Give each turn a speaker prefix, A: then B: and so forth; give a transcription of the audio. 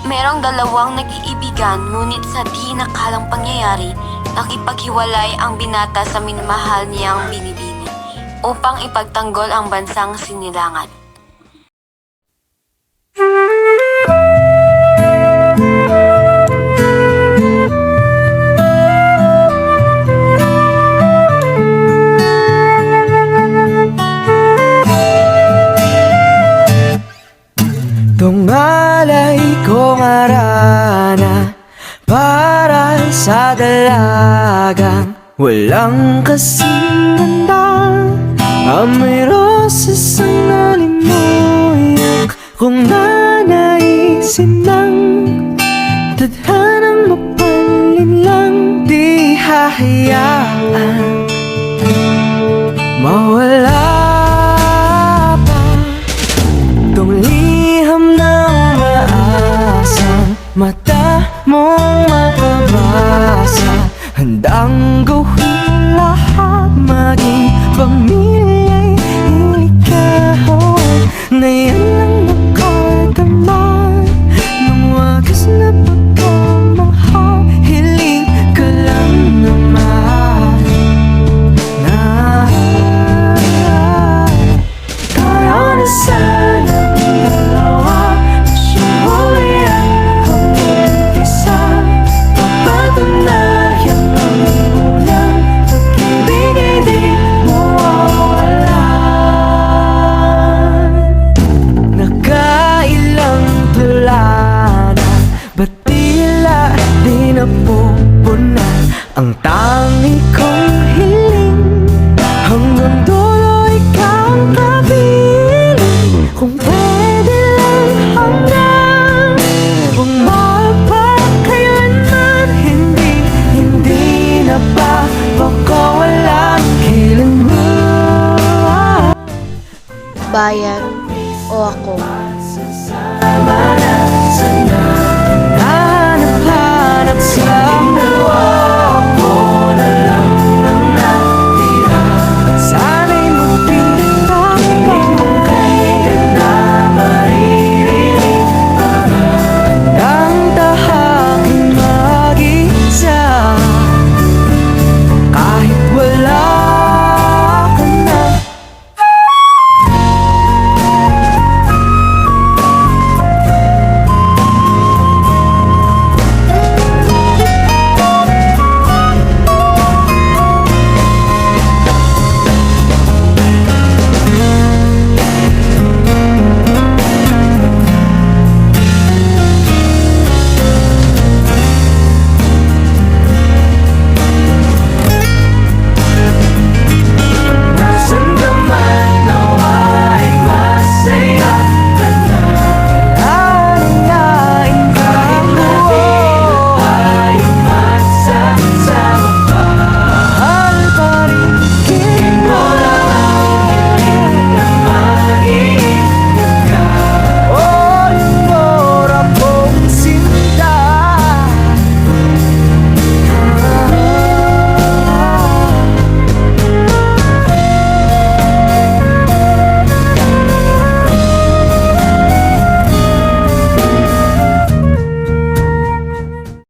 A: Merong dalawang nag-iibigan ngunit sa di nakalang pangyayari, nakipaghiwalay ang binata sa minamahal niyang binibini upang ipagtanggol ang bansang sinilangan.
B: Tungalay kong arana para sa dalagang walang kasing ganda. Amoy rosas ang nalimuyak kung nanaisin ng tadhanang mapalin lang. Di hahayaan mawala pa tong liham ng maasang mata mong makabasa. Handang gawin